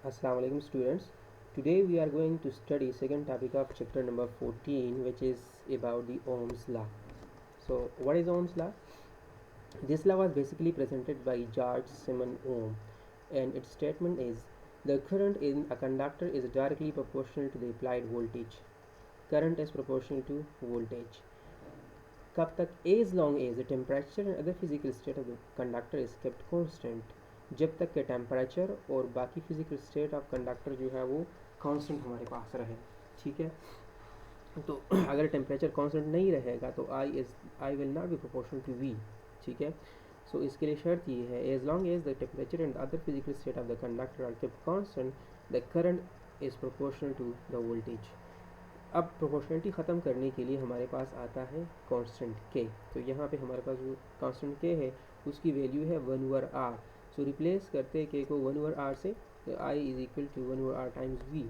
Assalamu alaikum students. Today we are going to study second topic of chapter number 14, which is about the Ohm's law. So what is Ohm's law? This law was basically presented by George Simon Ohm, and its statement is the current in a conductor is directly proportional to the applied voltage. Current is proportional to voltage. कब तक? As long as the temperature and other physical state of the conductor is kept constant, जब तक के temperature और बाकी physical state of conductor जो है वो कांस्टेंट हमारे पास रहे। ठीक है, तो अगर टेम्परेचर कांस्टेंट नहीं रहेगा तो I will not be proportional to V. ठीक है, सो इसके लिए शर्त ये है, as long as the temperature and other physical state of the conductor are kept constant the current is proportional to the voltage. अब प्रोपोर्शनलिटी ख़त्म करने के लिए हमारे पास आता है कांस्टेंट के। तो यहाँ पे हमारे पास जो कांस्टेंट के है उसकी वैल्यू है 1/r। सो रिप्लेस करते हैं के को 1/r से, तो I is equal to 1/r times V.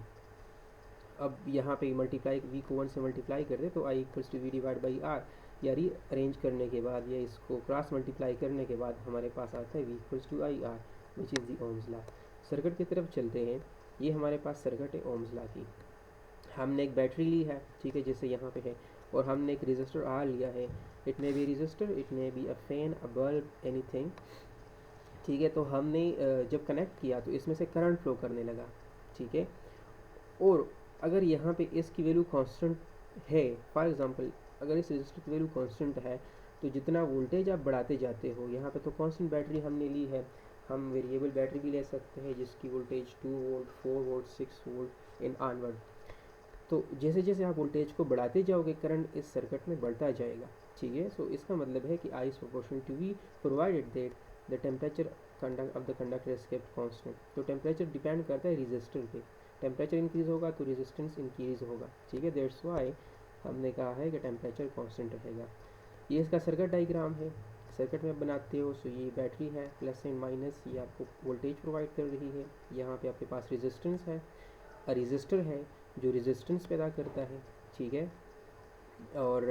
अब यहाँ पे मल्टीप्लाई वी को 1 से मल्टीप्लाई कर दे तो I equals to V divide by R, या री अरेंज करने के बाद या इसको क्रॉस मल्टीप्लाई करने के बाद हमारे पास आता है V equals to I R, which is the Ohm's law. Circuit की तरफ चलते हैं। ये हमारे पास सर्किट है ओम्स लॉ की। हमने एक बैटरी ली है, ठीक है, जैसे यहाँ पे है, और हमने एक रेजिस्टर आर लिया है। It may be resistor, it may be a fan, a bulb, anything. ठीक है, तो हमने जब कनेक्ट किया तो इसमें से करंट फ्लो करने लगा। ठीक है, और अगर यहाँ पे इसकी वैल्यू कांस्टेंट है, फॉर एग्जांपल अगर इस रेजिस्टर की वैल्यू कांस्टेंट है तो जितना वोल्टेज आप बढ़ाते जाते हो, यहाँ पे तो कांस्टेंट बैटरी हमने ली है, हम वेरिएबल बैटरी भी ले सकते हैं जिसकी वोल्टेज 2 वोल्ट, 4 वोल्ट, 6 वोल्ट इन ऑनवर्ड। तो जैसे जैसे आप वोल्टेज को बढ़ाते जाओगे करंट इस सर्किट में बढ़ता जाएगा। ठीक है, सो इसका मतलब है कि I is proportional to V provided that the temperature conduct of the conductor is kept constant. तो टेम्परेचर डिपेंड करता है रेजिस्टर पे। टेम्परेचर इंक्रीज होगा तो रेजिस्टेंस इंक्रीज होगा। ठीक है, दैट्स वाई हमने कहा है कि टेम्परेचर कांस्टेंट रहेगा। ये इसका सर्किट डायग्राम है। सर्किट में बनाते हो सो ये बैटरी है, प्लस एंड माइनस, ये आपको वोल्टेज प्रोवाइड कर रही है। यहाँ पे आपके पास रेजिस्टेंस है, रजिस्टर है जो रेजिस्टेंस पैदा करता है। ठीक है, और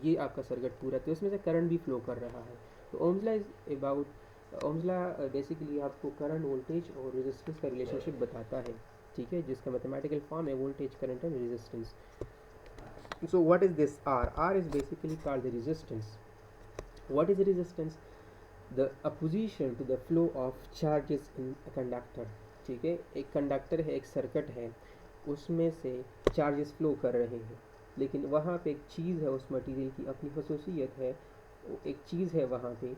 ये आपका सर्किट पूरा, तो इसमें से करंट भी फ्लो कर रहा है। तो Ohm's law is about, Ohm's law basically आपको करंट, वोल्टेज और रेजिस्टेंस का रिलेशनशिप बताता है। ठीक है, जिसका मैथमेटिकल फॉर्म है voltage, current and resistance. So what is this R? R is basically called the resistance. What is resistance? The opposition to the flow of charges in a conductor. ठीक है, एक conductor है, एक circuit है, उसमें से charges flow कर रहे हैं, लेकिन वहाँ पे एक चीज़ है, उस मटेरियल की अपनी खसूसियत है, एक चीज़ है वहाँ पे,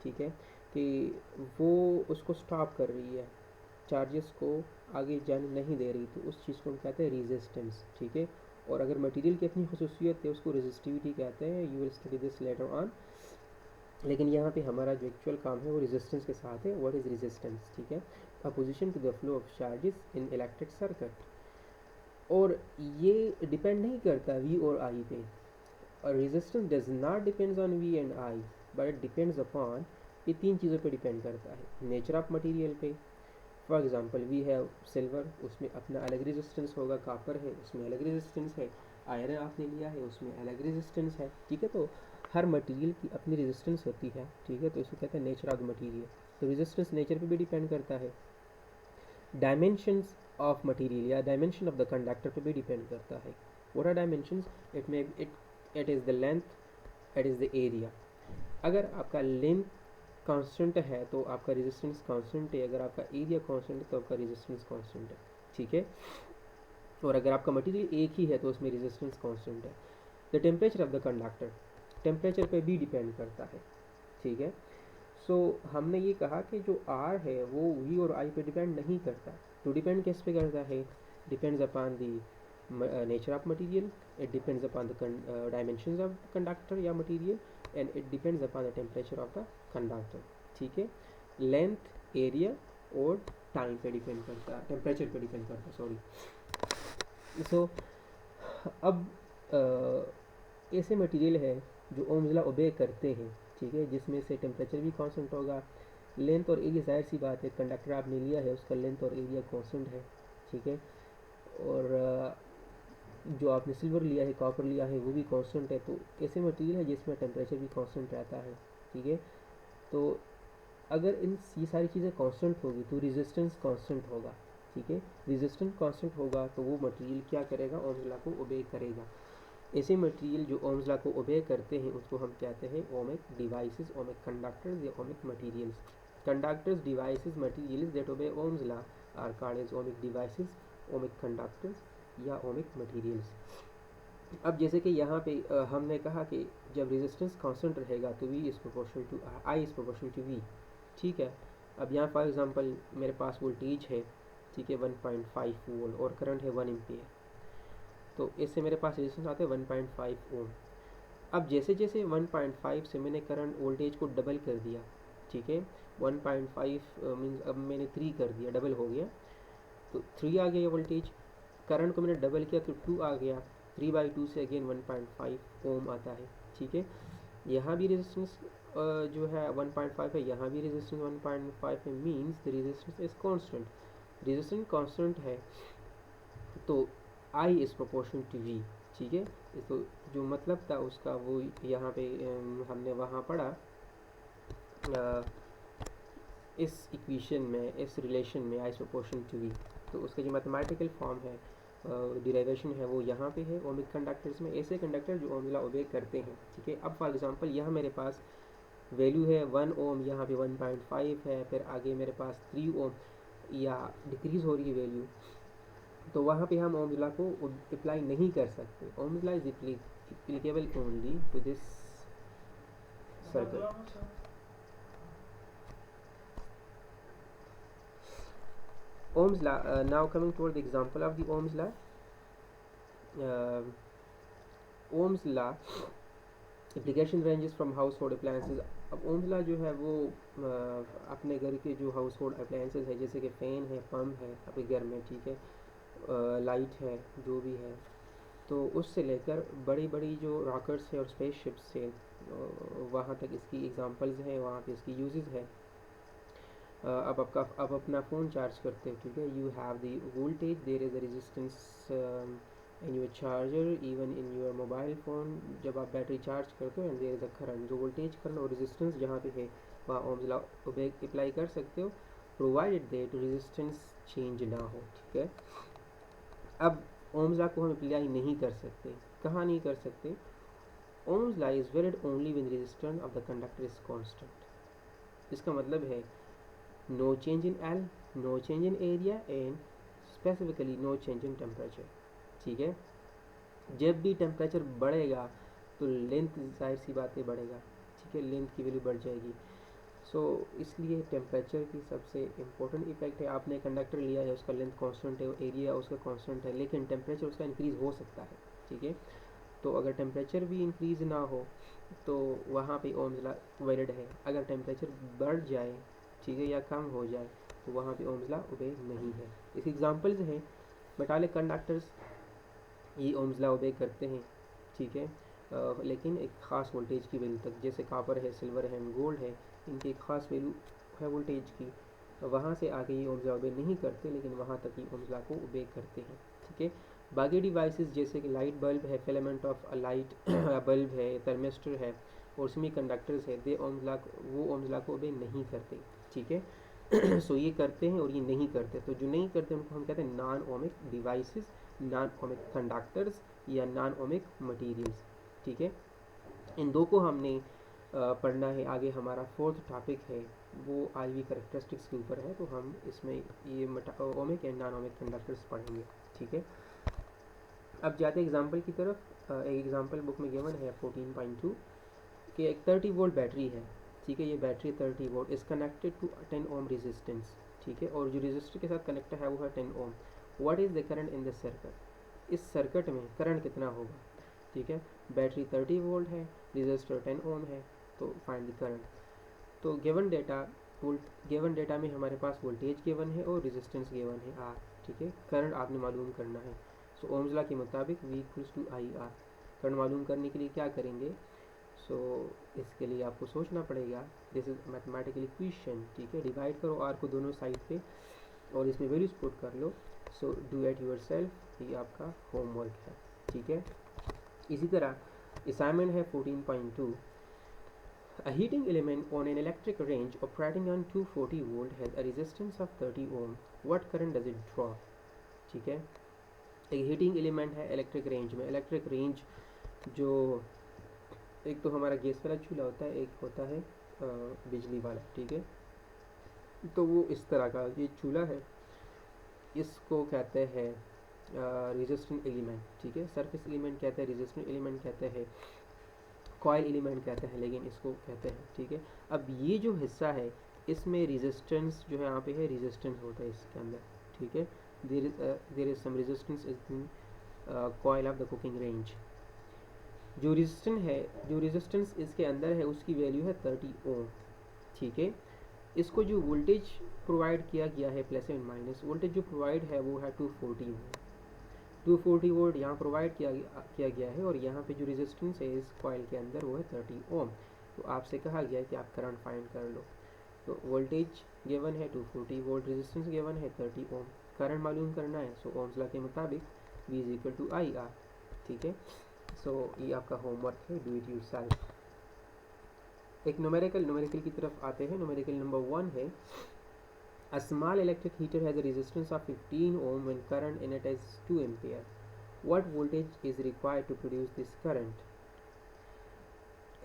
ठीक है, कि वो उसको स्टॉप कर रही है, चार्जेस को आगे जाने नहीं दे रही, तो उस चीज़ को हम कहते हैं रेजिस्टेंस। ठीक है, और अगर मटेरियल की अपनी खसूसियत है उसको रेजिस्टिविटी कहते हैं। You will study this later on, लेकिन यहाँ पे हमारा जो एक्चुअल काम है वो रेजिस्टेंस के साथ है। What is resistance? ठीक है, opposition to the flow of charges in electric circuit. और ये डिपेंड नहीं करता वी और आई पे, और resistance does not depends on V and I, but it depends upon, ये तीन चीज़ों पे डिपेंड करता है। नेचर ऑफ मटेरियल पे, for example we have silver, उसमें अपना अलग रेजिस्टेंस होगा, कापर है उसमें अलग रेजिस्टेंस है, आयरन आपने लिया है उसमें अलग रेजिस्टेंस है। ठीक है, तो हर मटेरियल की अपनी रेजिस्टेंस होती है। ठीक है, तो इसको कहते हैं नेचर ऑफ द मटेरियल। तो रेजिस्टेंस नेचर पे भी डिपेंड करता है। डायमेंशंस ऑफ मटेरियल या डायमेंशन ऑफ द कंडक्टर पे भी डिपेंड करता है। What are dimensions? It is the length, it is the area. अगर आपका लेंथ कांस्टेंट है तो आपका रेजिस्टेंस कांस्टेंट है, अगर आपका एरिया कांस्टेंट है तो आपका रेजिस्टेंस कांस्टेंट है। ठीक है, और अगर आपका मटेरियल एक ही है तो उसमें रेजिस्टेंस कांस्टेंट है। The temperature of the conductor, temperature पे भी डिपेंड करता है। ठीक है, सो हमने ये कहा कि जो आर है वो वी और आई पे डिपेंड नहीं करता। तो डिपेंड किस पे करता है? Depends upon the nature of material, it depends upon the dimensions of conductor या material, and it depends upon the temperature of the conductor. ठीक है, लेंथ, एरिया और टाइम पे डिपेंड करता है, टेम्परेचर पे डिपेंड करता है, सॉरी। सो अब ऐसे मटेरियल है जो ओम्स लॉ ओबे करते हैं। ठीक है, जिसमें से टेम्परेचर भी कांस्टेंट होगा, लेंथ और एरिया, जाहिर सी बात है, कंडक्टर आपने लिया है उसका लेंथ और एरिया कांस्टेंट है। ठीक है, और जो आपने सिल्वर लिया है, कॉपर लिया है, वो भी कांस्टेंट है। तो ऐसे मटेरियल है जिसमें टेम्परेचर भी कांस्टेंट रहता है। ठीक है, तो अगर इन ये सारी चीज़ें कांस्टेंट होगी तो रेजिस्टेंस कांस्टेंट होगा। ठीक है। रेजिस्टेंस कांस्टेंट होगा तो वो मटेरियल क्या करेगा, ओम्स लॉ को ओबे करेगा। ऐसे मटेरियल जो ओम्स लॉ को ओबे करते हैं उसको हम कहते हैं ओमिक डिवाइसेस, ओमिक कंडक्टर्स या ohmic materials. Conductors, devices, materials that obey ohm's law are called as ohmic devices, ohmic conductors या ओमिक मटेरियल्स। अब जैसे कि यहाँ पे हमने कहा कि जब रेजिस्टेंस कांस्टेंट रहेगा तो V is proportional to I is proportional to V, ठीक है। अब यहाँ फॉर एग्जांपल मेरे पास वोल्टेज है, ठीक है, 1.5 वोल्ट और करंट है 1 एम्पियर, तो इससे मेरे पास रेजिस्टेंस आता है 1.5 ओम। अब जैसे जैसे 1.5 से मैंने करंट वोल्टेज को डबल कर दिया, ठीक है, 1.5 मीन्स अब मैंने 3 कर दिया, डबल हो गया, तो 3 आ गया वोल्टेज। करंट को मैंने डबल किया तो 2 आ गया, 3/2 से अगेन 1.5 ओम आता है, ठीक है। यहाँ भी रेजिस्टेंस जो है 1.5 है, यहाँ भी रेजिस्टेंस 1.5 है, means the resistance is constant. Resistance constant है तो I is proportional to V, ठीक है। तो जो मतलब था उसका वो यहाँ पे हमने वहाँ पढ़ा इस इक्वेशन में, इस रिलेशन में I is proportional to V, तो उसका जो मैथमेटिकल फॉर्म है, डिराइवेशन है, वो यहाँ पे है ओमिक कंडक्टर्स में। ऐसे कंडक्टर जो ओम लॉ ओबे करते हैं, ठीक है। अब फॉर एग्जांपल यहाँ मेरे पास वैल्यू है 1 ओम, यहाँ पे 1.5 है, फिर आगे मेरे पास 3 ओम या डिक्रीज हो रही है वैल्यू, तो वहाँ पे हम ओम्स लॉ को अप्लाई नहीं कर सकते। Ohm's law is applicable only to this circuit. Ohm's law, now coming toward the example of the Ohm's law. Ohm's law application ranges from household appliances. अब Ohm's law जो है वो अपने घर के जो household appliances है, जैसे कि फ़ैन है, पम्प है आपके घर में, ठीक है, लाइट है, जो भी है, तो उससे लेकर बड़ी बड़ी जो रॉकेट्स है और स्पेसशिप्स है, वहाँ तक इसकी एग्जांपल्स हैं, वहाँ पे इसकी यूजेस है। अब अपना फ़ोन चार्ज करते हो, ठीक है, you have the voltage, there is a resistance in your charger, even in your mobile phone, जब आप बैटरी चार्ज करते हो, and there is a current, जो वोल्टेज करंट और रेजिस्टेंस जहाँ पे है वहाँ ओम्स लॉ अप्लाई कर सकते हो, प्रोवाइडेड दैट रेजिस्टेंस चेंज ना हो, ठीक है। अब ओम्स लॉ को हम अप्लाई नहीं कर सकते, कहाँ नहीं कर सकते, Ohm's law is valid only when resistance of the conductor is constant. इसका मतलब है no change in L, no change in area and specifically no change in temperature, ठीक है। जब भी टेम्परेचर बढ़ेगा तो लेंथ जाहिर सी बात है बढ़ेगा, ठीक है, लेंथ की वैल्यू बढ़ जाएगी। सो इसलिए टेम्परेचर की सबसे इम्पोर्टेंट इफेक्ट है। आपने कंडक्टर लिया है, उसका लेंथ कांस्टेंट है, एरिया उसका कांस्टेंट है, लेकिन टेम्परेचर उसका इंक्रीज़ हो सकता है, ठीक है। तो अगर टेम्परेचर भी इंक्रीज़ ना हो तो वहाँ पे ओम्स लॉ वैलिड है। अगर टेम्परेचर बढ़ जाए, ठीक है, या कम हो जाए तो वहाँ पे ओम्स लॉ ओबे नहीं है। इसके एग्जांपल्स हैं मेटालिक कंडक्टर्स, ये ओम्स लॉ ओबे करते हैं, ठीक है, लेकिन एक ख़ास वोल्टेज की वैल्यू तक, जैसे कॉपर है, सिल्वर है, गोल्ड है, इनकी एक ख़ास वैल्यू है वोल्टेज की, तो वहाँ से आगे ये ओम्स लॉ ओबे नहीं करते, लेकिन वहाँ तक ही ओम्स लॉ को ओबे करते हैं, ठीक है। बाकी डिवाइसेस जैसे कि लाइट बल्ब है, फिलामेंट ऑफ लाइट बल्ब है, थर्मिस्टर है और सेमी कंडक्टर्स है, दे ओम्स लॉ वो ओम्स लॉ को ओबे नहीं करते, ठीक है। सो ये करते हैं और ये नहीं करते, तो जो नहीं करते उनको हम कहते हैं non ohmic devices, non ohmic conductors या नॉन ओमिक मटेरियल्स, ठीक है। इन दो को हमने पढ़ना है। आगे हमारा फोर्थ टॉपिक है वो IV कैरेक्टरिस्टिक्स के ऊपर है, तो हम इसमें ये ohmic and non ohmic conductors पढ़ेंगे, ठीक है। अब जाते एग्जाम्पल की तरफ। एक एग्जाम्पल बुक में गिवन है 14.2 कि एक 30 वोल्ट बैटरी है, ठीक है, ये battery 30 volt is connected to 10 ohm resistance, ठीक है, और जो रेजिस्टर के साथ कनेक्ट है वो है 10 ohm. What is the current in this circuit, इस सर्किट में करंट कितना होगा, ठीक है। बैटरी 30 वोल्ट है, रेजिस्टर 10 ओम है, तो फाइंड द करंट। तो गिवन डेटा में हमारे पास वोल्टेज गिवन है और रेजिस्टेंस गिवन है R, ठीक है। करंट आपने मालूम करना है। सो ओम्स लॉ के मुताबिक V equals to IR। Current मालूम करने के लिए क्या करेंगे, सो इसके लिए आपको सोचना पड़ेगा, दिस इज मैथमेटिकल इक्वेशन, ठीक है। डिवाइड करो R को दोनों साइड पे और इसमें वैल्यूज पुट कर लो। So do it yourself, ये आपका होमवर्क है, ठीक है। इसी तरह असाइनमेंट है 14.2 A heating element on an electric range operating on 240 volt has a resistance of 30 ohm. What current does it draw? ठीक है, एक हीटिंग एलिमेंट है इलेक्ट्रिक रेंज में. इलेक्ट्रिक रेंज जो एक तो हमारा गैस वाला चूल्हा होता है, एक होता है बिजली वाला. ठीक है, तो वो इस तरह का ये चूल्हा है, इसको कहते हैं रेजिस्टेंट एलिमेंट. ठीक है, सरफेस एलिमेंट कहते हैं, रेजिस्टेंट एलिमेंट कहते हैं, कॉइल एलिमेंट कहते हैं, लेकिन इसको कहते हैं. ठीक है, अब ये जो हिस्सा है इसमें रेजिस्टेंस जो है यहाँ पे है, रेजिस्टेंस होता है इसके अंदर. ठीक है, there is some resistance in coil of the cooking range. जो रेजिस्टेंस इसके अंदर है उसकी वैल्यू है 30 ओम. ठीक है, इसको जो वोल्टेज प्रोवाइड किया गया है प्लस एंड माइनस, वोल्टेज जो प्रोवाइड है वो है 240 वोल्ट. 240 वोल्ट यहाँ प्रोवाइड किया गया है, और यहाँ पे जो रेजिस्टेंस है इस कॉइल के अंदर वो है 30 ओम. तो आपसे कहा गया है कि आप करंट फाइंड कर लो. तो वोल्टेज गिवन है 240 वोल्ट, रेजिस्टेंस गिवन है 30 ओम, करंट मालूम करना है. सो ओम्स लॉ के मुताबिक V is equal to I R. ठीक है, सो ये आपका होमवर्क है, डू इट योरसेल्फ. एक न्यूमेरिकल की तरफ आते हैं. न्यूमेरिकल नंबर 1 है, a small electric heater has a resistance of 15 ohm when current in it is 2 ampere. What voltage is required to produce this current?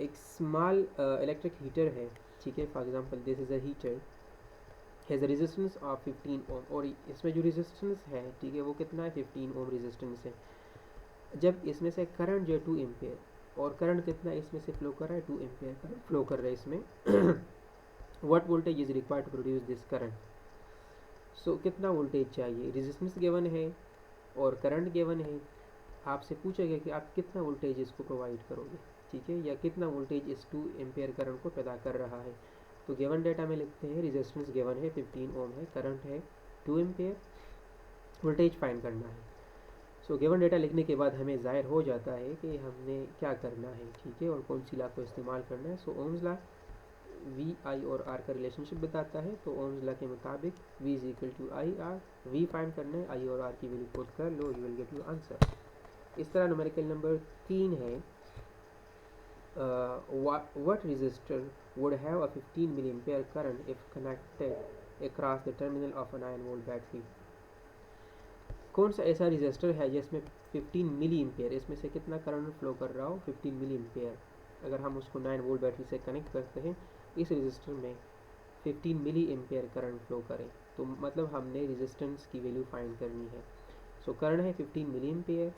एक स्मॉल इलेक्ट्रिक हीटर है. ठीक है, for example this is a heater, has a resistance of 15 ओम, और इसमें जो resistance है, ठीक है, वो कितना है, 15 ओम रेजिस्टेंस है. जब इसमें से करंट जो है 2 एम्पियर, और करंट कितना इसमें से फ्लो कर रहा है, 2 एम्पियर करंट फ्लो कर रहा है इसमें. What voltage is required to produce this current. So कितना वोल्टेज चाहिए, रेजिस्टेंस गिवन है और करंट गिवन है. आपसे पूछा गया कि आप कितना वोल्टेज इसको प्रोवाइड करोगे. ठीक है, या कितना वोल्टेज इस 2 एम्पियर करंट को पैदा कर रहा है. तो गिवन डेटा में लिखते हैं, रेजिस्टेंस गिवन है 15 ओम है, करंट है 2 एम्पियर, वोल्टेज फाइंड करना है. सो गिवन डेटा लिखने के बाद हमें जाहिर हो जाता है कि हमने क्या करना है. ठीक है, और कौन सी लॉ को इस्तेमाल करना है. सो ओम्स लॉ वी आई और आर का रिलेशनशिप बताता है. तो ओम्स लॉ के मुताबिक V is equal to I R. V find करना है, आई और आर की वैल्यू पुट कर लो, you will get your answer. इस तरह न्यूमेरिकल नंबर 3 है, what resistor would have a 15 milliampere current if connected across the terminal of a 9 volt battery. कौन सा ऐसा रेजिस्टर है जिसमें 15 मिली एम्पियर, इसमें से कितना करंट फ्लो कर रहा हो, 15 मिली एम्पियर. अगर हम उसको 9 वोल्ट बैटरी से कनेक्ट करते हैं, इस रेजिस्टर में 15 मिली एम्पियर करंट फ्लो करें, तो मतलब हमने रेजिस्टेंस की वैल्यू फाइंड करनी है. सो करंट है 15 मिली एम्पियर.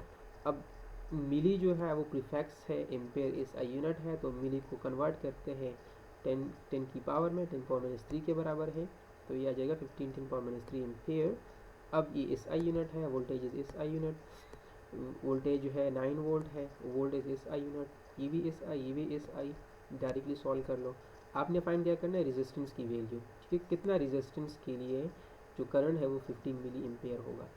अब मिली जो है वो प्रीफिक्स है, एम्पियर इस आई यूनिट है, तो मिली को कन्वर्ट करते हैं 10 की पावर में, 10 पावर माइनस 3 के बराबर है. तो ये आ जाएगा 15 10 पावर माइनस 3 एम्पियर. अब ये इस आई यूनिट है, वोल्टेज इज इस आई यूनिट, वोल्टेज जो है 9 वोल्ट है, वोल्टेज इस आई यूनिट, ये भी इस आई, ये भी इस आई. डायरेक्टली सॉल्व कर लो. आपने फाइंड क्या करना है, रेजिस्टेंस की वैल्यू. ठीक है, कितना रेजिस्टेंस के लिए जो करंट है वो 15 मिली एम्पियर होगा.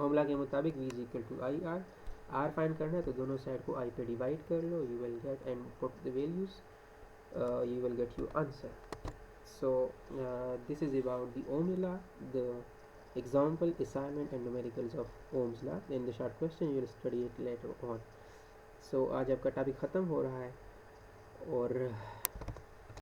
ओम लॉ के मुताबिक V is equal to I R. R find करना है तो दोनों साइड को आई पे डिवाइड कर लो, you will get and put the values, you will get your answer. So this is about the ohm's law, the example, assignment and numericals of Ohm's law. In the short question you will study it later on. So आज आपका topic ख़त्म हो रहा है, और